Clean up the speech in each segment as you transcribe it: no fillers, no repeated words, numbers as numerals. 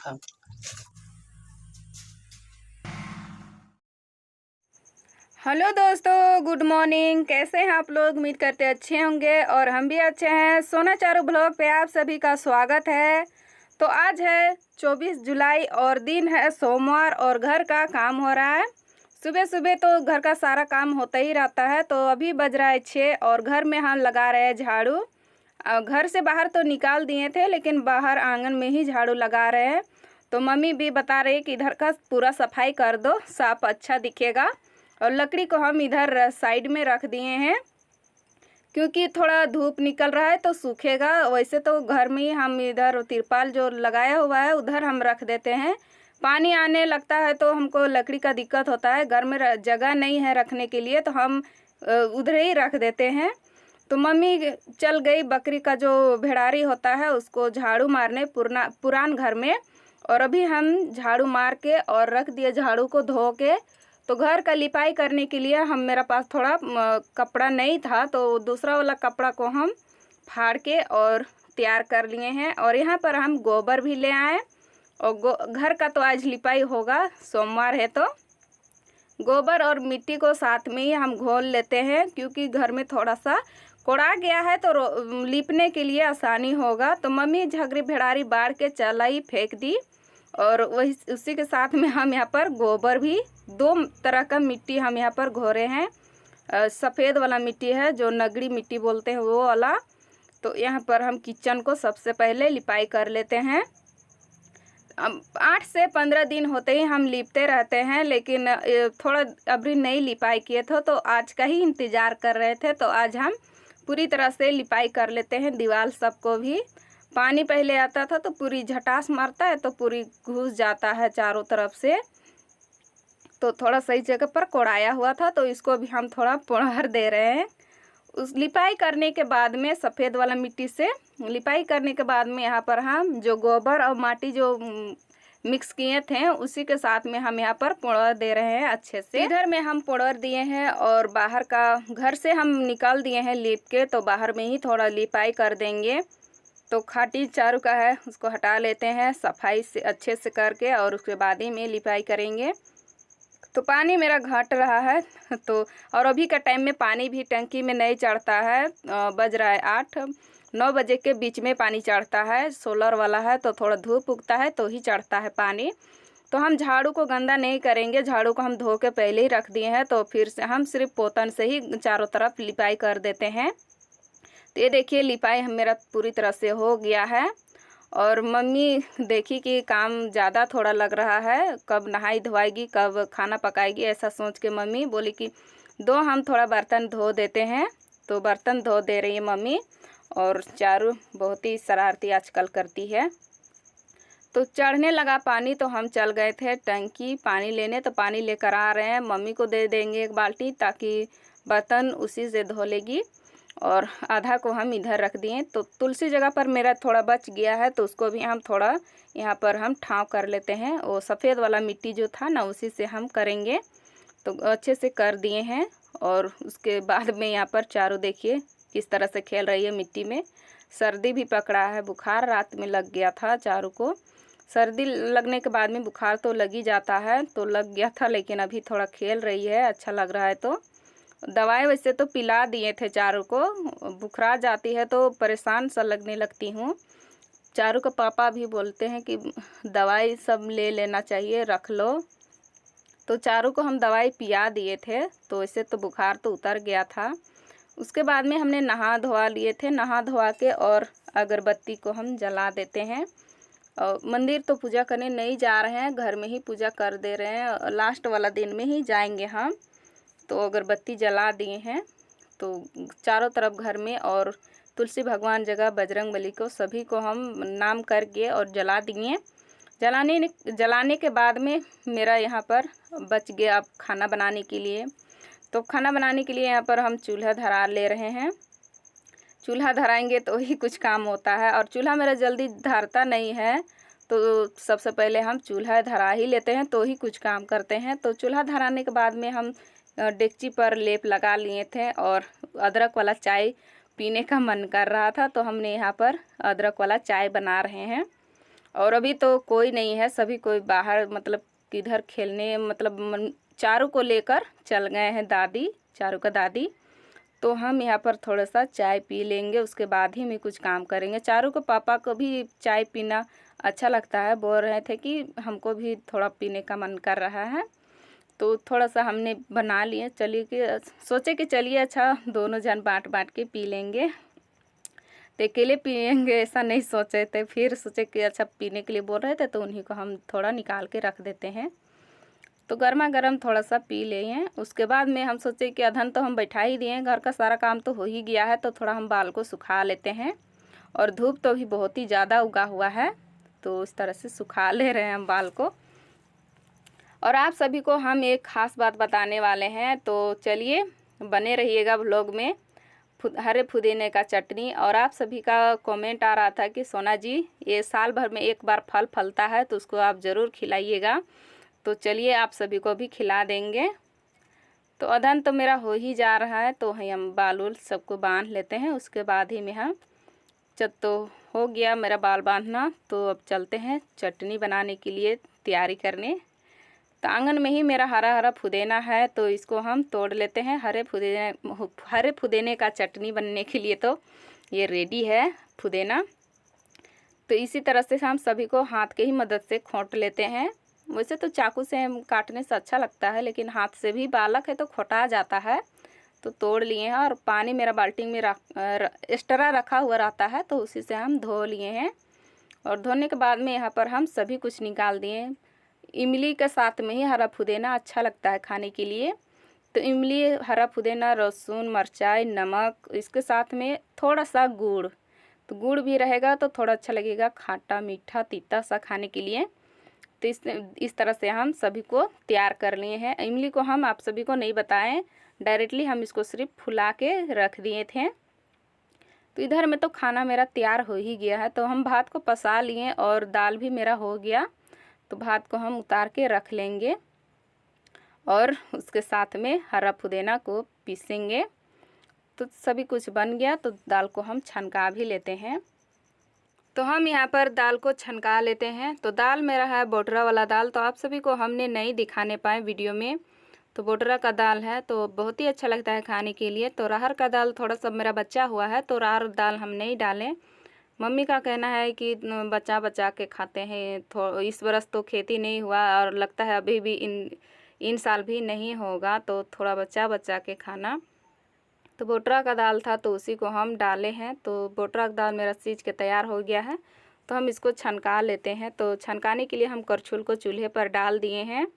था। हेलो दोस्तों, good morning. कैसे हैं आप लोग? उम्मीद करते अच्छे होंगे और हम भी अच्छे हैं। सोना चारू ब्लॉग पे आप सभी का स्वागत है। तो आज है 24 जुलाई और दिन है सोमवार और घर का काम हो रहा है। सुबह सुबह तो घर का सारा काम होता ही रहता है। तो अभी बज रहा है 6 और घर में हम लगा रहे हैं झाड़ू। घर से बाहर तो निकाल दिए थे लेकिन बाहर आंगन में ही झाड़ू लगा रहे हैं। तो मम्मी भी बता रही कि इधर का पूरा सफाई कर दो, साफ अच्छा दिखेगा। और लकड़ी को हम इधर साइड में रख दिए हैं क्योंकि थोड़ा धूप निकल रहा है तो सूखेगा। वैसे तो घर में ही हम इधर तिरपाल जो लगाया हुआ है उधर हम रख देते हैं। पानी आने लगता है तो हमको लकड़ी का दिक्कत होता है, घर में जगह नहीं है रखने के लिए, तो हम उधर ही रख देते हैं। तो मम्मी चल गई बकरी का जो भेड़ारी होता है उसको झाड़ू मारने पुरान घर में। और अभी हम झाड़ू मार के और रख दिए झाड़ू को धो के। तो घर का लिपाई करने के लिए मेरा पास थोड़ा कपड़ा नहीं था तो दूसरा वाला कपड़ा को हम फाड़ के और तैयार कर लिए हैं। और यहाँ पर हम गोबर भी ले आए और घर का तो आज लिपाई होगा, सोमवार है तो गोबर और मिट्टी को साथ में ही हम घोल लेते हैं क्योंकि घर में थोड़ा सा कोड़ा गया है तो लीपने के लिए आसानी होगा। तो मम्मी झगड़ी भेड़ारी बाढ़ के चलाई फेंक दी और वही उसी के साथ में हम यहाँ पर गोबर भी, दो तरह का मिट्टी हम यहाँ पर घोरे हैं। सफ़ेद वाला मिट्टी है जो नगड़ी मिट्टी बोलते हैं वो वाला। तो यहाँ पर हम किचन को सबसे पहले लिपाई कर लेते हैं। 8 से 15 दिन होते ही हम लिपते रहते हैं लेकिन थोड़ा अभी नहीं लिपाई किए थे तो आज का ही इंतज़ार कर रहे थे। तो आज हम पूरी तरह से लिपाई कर लेते हैं दीवार सबको भी। पानी पहले आता था तो पूरी झटास मारता है तो पूरी घुस जाता है चारों तरफ से। तो थोड़ा सही जगह पर कोड़ाया हुआ था तो इसको भी हम थोड़ा पुढ़ार दे रहे हैं। उस लिपाई करने के बाद में सफ़ेद वाला मिट्टी से लिपाई करने के बाद में यहाँ पर हम जो गोबर और माटी जो मिक्स किए थे उसी के साथ में हम यहाँ पर पुड़र दे रहे हैं अच्छे से। इधर में हम पुड़र दिए हैं और बाहर का घर से हम निकाल दिए हैं लीप के, तो बाहर में ही थोड़ा लिपाई कर देंगे। तो खाटी चारू का है उसको हटा लेते हैं सफाई से अच्छे से करके और उसके बाद ही में लिपाई करेंगे। तो पानी मेरा घट रहा है तो और अभी का टाइम में पानी भी टंकी में नहीं चढ़ता है। बज रहा है 8-9 बजे के बीच में पानी चढ़ता है। सोलर वाला है तो थोड़ा धूप उगता है तो ही चढ़ता है पानी। तो हम झाड़ू को गंदा नहीं करेंगे, झाड़ू को हम धो के पहले ही रख दिए हैं। तो फिर से हम सिर्फ पोतन से ही चारों तरफ लिपाई कर देते हैं। तो ये देखिए लिपाई मेरा पूरी तरह से हो गया है। और मम्मी देखी कि काम ज़्यादा थोड़ा लग रहा है, कब नहाई धोएगी कब खाना पकाएगी, ऐसा सोच के मम्मी बोली कि दो हम थोड़ा बर्तन धो देते हैं। तो बर्तन धो दे रही है मम्मी। और चारू बहुत ही शरारती आजकल करती है। तो चढ़ने लगा पानी तो हम चल गए थे टंकी पानी लेने, तो पानी लेकर आ रहे हैं। मम्मी को दे देंगे एक बाल्टी ताकि बर्तन उसी से धो लेगी। और आधा को हम इधर रख दिए। तो तुलसी जगह पर मेरा थोड़ा बच गया है तो उसको भी हम थोड़ा यहाँ पर हम ठाव कर लेते हैं। वो सफ़ेद वाला मिट्टी जो था ना उसी से हम करेंगे। तो अच्छे से कर दिए हैं। और उसके बाद में यहाँ पर चारू देखिए किस तरह से खेल रही है मिट्टी में। सर्दी भी पकड़ा है, बुखार रात में लग गया था चारू को। सर्दी लगने के बाद में बुखार तो लग ही जाता है, तो लग गया था लेकिन अभी थोड़ा खेल रही है, अच्छा लग रहा है। तो दवाई वैसे तो पिला दिए थे चारू को, बुखार जाती है तो परेशान सा लगने लगती हूँ। चारू का पापा भी बोलते हैं कि दवाई सब ले लेना चाहिए, रख लो। तो चारू को हम दवाई पिया दिए थे तो वैसे तो बुखार तो उतर गया था। उसके बाद में हमने नहा धोवा लिए थे, नहा धोवा के और अगरबत्ती को हम जला देते हैं। और मंदिर तो पूजा करने नहीं जा रहे हैं, घर में ही पूजा कर दे रहे हैं। लास्ट वाला दिन में ही जाएंगे हम। तो अगरबत्ती जला दिए हैं। तो चारों तरफ घर में और तुलसी भगवान जगह बजरंगबली को सभी को हम नाम करके और जला दिए। जलाने के बाद में मेरा यहाँ पर बच गया अब खाना बनाने के लिए। तो खाना बनाने के लिए यहाँ पर हम चूल्हा धरा ले रहे हैं। चूल्हा धराएंगे तो ही कुछ काम होता है और चूल्हा मेरा जल्दी धरता नहीं है। तो सबसे पहले हम चूल्हा धरा ही लेते हैं तो ही कुछ काम करते हैं। तो चूल्हा धराने के बाद में हम डेगची पर लेप लगा लिए थे और अदरक वाला चाय पीने का मन कर रहा था तो हमने यहाँ पर अदरक वाला चाय बना रहे हैं। और अभी तो कोई नहीं है, सभी कोई बाहर मतलब किधर खेलने मतलब चारू को लेकर चल गए हैं दादी, चारू का दादी। तो हम यहाँ पर थोड़ा सा चाय पी लेंगे, उसके बाद ही मैं कुछ काम करेंगे। चारू को पापा को भी चाय पीना अच्छा लगता है, बोल रहे थे कि हमको भी थोड़ा पीने का मन कर रहा है, तो थोड़ा सा हमने बना लिए। चलिए कि सोचे कि चलिए अच्छा दोनों जन बांट बांट के पी लेंगे, तो अकेले पिएंगे ऐसा नहीं सोचे थे। फिर सोचे कि अच्छा पीने के लिए बोल रहे थे तो उन्हीं को हम थोड़ा निकाल के रख देते हैं। तो गर्मा गर्म थोड़ा सा पी लें। उसके बाद में हम सोचे कि अधन तो हम बैठा ही दिए, घर का सारा काम तो हो ही गया है, तो थोड़ा हम बाल को सुखा लेते हैं। और धूप तो भी बहुत ही ज़्यादा उगा हुआ है, तो इस तरह से सुखा ले रहे हैं हम बाल को। और आप सभी को हम एक ख़ास बात बताने वाले हैं, तो चलिए बने रहिएगा व्लॉग में। हरे पुदीने का चटनी। और आप सभी का कमेंट आ रहा था कि सोना जी ये साल भर में एक बार फल फलता है तो उसको आप ज़रूर खिलाइएगा, तो चलिए आप सभी को भी खिला देंगे। तो अधन तो मेरा हो ही जा रहा है, तो हम बाल उल सबको बांध लेते हैं, उसके बाद ही में हम तो हो गया मेरा बाल बांधना। तो अब चलते हैं चटनी बनाने के लिए तैयारी करने। तो आंगन में ही मेरा हरा हरा पुदीना है, तो इसको हम तोड़ लेते हैं। हरे पुदीने का चटनी बनने के लिए तो ये रेडी है पुदीना। तो इसी तरह से हम सभी को हाथ के ही मदद से खोंट लेते हैं। वैसे तो चाकू से हम काटने से अच्छा लगता है, लेकिन हाथ से भी बालक है तो खोटा जाता है। तो तोड़ लिए हैं और पानी मेरा बाल्टी में एक्स्ट्रा रखा हुआ रहता है, तो उसी से हम धो लिए हैं। और धोने के बाद में यहाँ पर हम सभी कुछ निकाल दिए। इमली के साथ में ही हरा पुदीना अच्छा लगता है खाने के लिए, तो इमली, हरा पुदीना, लहसुन, मिर्चाई, नमक, इसके साथ में थोड़ा सा गुड़, तो गुड़ भी रहेगा तो थोड़ा अच्छा लगेगा, खट्टा मीठा तीता सा खाने के लिए। तो इस तरह से हम सभी को तैयार कर लिए हैं। इमली को हम आप सभी को नहीं बताएं, डायरेक्टली हम इसको सिर्फ फुला के रख दिए थे। तो इधर में तो खाना मेरा तैयार हो ही गया है, तो हम भात को पसा लिए और दाल भी मेरा हो गया। तो भात को हम उतार के रख लेंगे और उसके साथ में हरा पुदीना को पीसेंगे। तो सभी कुछ बन गया, तो दाल को हम छनका भी लेते हैं। तो हम यहाँ पर दाल को छनका लेते हैं। तो दाल मेरा है बोटरा वाला दाल, तो आप सभी को हमने नहीं दिखाने पाए वीडियो में। तो बोटरा का दाल है, तो बहुत ही अच्छा लगता है खाने के लिए। तो अरहर का दाल थोड़ा सा मेरा बचा हुआ है, तो अरहर दाल हम नहीं डालें। मम्मी का कहना है कि बचा बचा के खाते हैं। इस बरस तो खेती नहीं हुआ और लगता है अभी भी इन साल भी नहीं होगा, तो थोड़ा बचा बचा के खाना। तो बोटरा का दाल था तो उसी को हम डाले हैं। तो बोटरा का दाल मेरा सीज के तैयार हो गया है, तो हम इसको छनका लेते हैं। तो छनकाने के लिए हम करछुल को चूल्हे पर डाल दिए हैं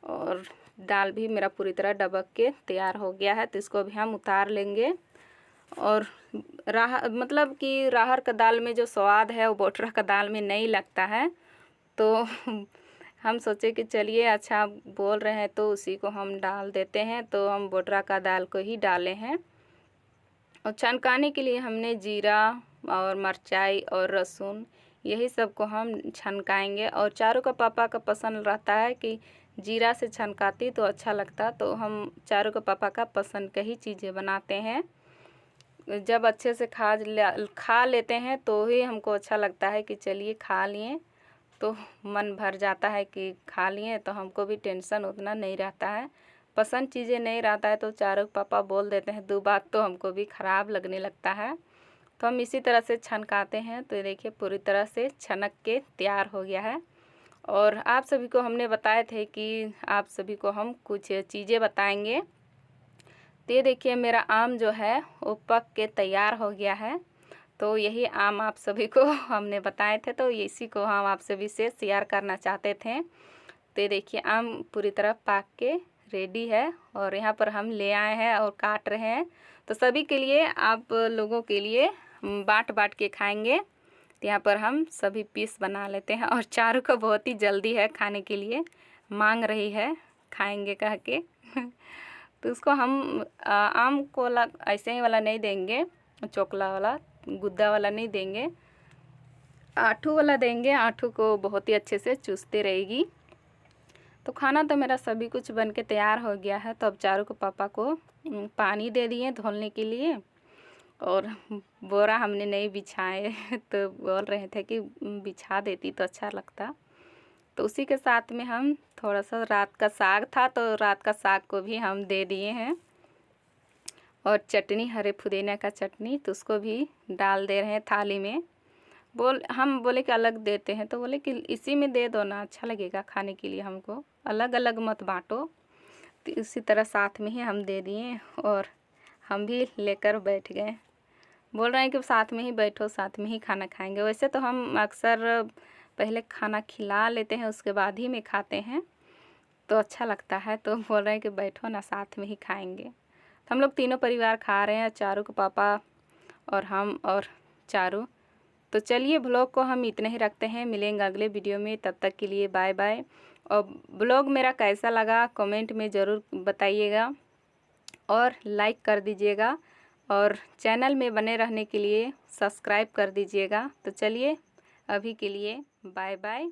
और दाल भी मेरा पूरी तरह डबक के तैयार हो गया है, तो इसको भी हम उतार लेंगे। और मतलब कि अरहर का दाल में जो स्वाद है वो बोटरा का दाल में नहीं लगता है, तो हम सोचे कि चलिए अच्छा बोल रहे हैं तो उसी को हम डाल देते हैं। तो हम बोटरा का दाल को ही डाले हैं। और छनकाने के लिए हमने जीरा और मिर्चाई और लहसुन यही सब को हम छनकाएंगे। और चारू का पापा का पसंद रहता है कि जीरा से छनकाती तो अच्छा लगता, तो हम चारू का पापा का पसंद का ही चीज़ें बनाते हैं। जब अच्छे से खा लेते हैं तो ही हमको अच्छा लगता है कि चलिए खा लिए, तो मन भर जाता है कि खा लिए, तो हमको भी टेंशन उतना नहीं रहता है। पसंद चीज़ें नहीं रहता है तो चारू पापा बोल देते हैं दो बात, तो हमको भी ख़राब लगने लगता है। तो हम इसी तरह से छनकाते हैं। तो ये देखिए पूरी तरह से छनक के तैयार हो गया है। और आप सभी को हमने बताए थे कि आप सभी को हम कुछ चीज़ें बताएंगे। तो ये देखिए मेरा आम जो है वो पक के तैयार हो गया है। तो यही आम आप सभी को हमने बताए थे, तो इसी को हम आप सभी से शेयर करना चाहते थे। तो ये देखिए आम पूरी तरह पक के रेडी है और यहाँ पर हम ले आए हैं और काट रहे हैं। तो सभी के लिए, आप लोगों के लिए बाँट बाँट के खाएंगे। तो यहाँ पर हम सभी पीस बना लेते हैं। और चारू को बहुत ही जल्दी है खाने के लिए, मांग रही है खाएंगे कह के तो उसको हम आम को ऐसे ही वाला नहीं देंगे, चोकला वाला गुद्दा वाला नहीं देंगे, आठू वाला देंगे। आठू को बहुत ही अच्छे से चूसते रहेगी। तो खाना तो मेरा सभी कुछ बन के तैयार हो गया है। तो अब चारू को पापा को पानी दे दिए धुलने के लिए। और बोरा हमने नहीं बिछाए तो बोल रहे थे कि बिछा देती तो अच्छा लगता। तो उसी के साथ में हम थोड़ा सा रात का साग था तो रात का साग को भी हम दे दिए हैं, और चटनी हरे पुदीना का चटनी तो उसको भी डाल दे रहे हैं थाली में। हम बोले कि अलग देते हैं, तो बोले कि इसी में दे दो ना, अच्छा लगेगा खाने के लिए, हमको अलग अलग मत बांटो। तो इसी तरह साथ में ही हम दे दिए और हम भी लेकर बैठ गए। बोल रहे हैं कि साथ में ही बैठो, साथ में ही खाना खाएंगे। वैसे तो हम अक्सर पहले खाना खिला लेते हैं उसके बाद ही में खाते हैं, तो अच्छा लगता है। तो बोल रहे हैं कि बैठो ना, साथ में ही खाएंगे। तो हम लोग तीनों परिवार खा रहे हैं, चारू के पापा और हम और चारू। तो चलिए ब्लॉग को हम इतने ही रखते हैं, मिलेंगे अगले वीडियो में, तब तक के लिए बाय बाय। और ब्लॉग मेरा कैसा लगा कमेंट में ज़रूर बताइएगा और लाइक कर दीजिएगा, और चैनल में बने रहने के लिए सब्सक्राइब कर दीजिएगा। तो चलिए अभी के लिए बाय बाय।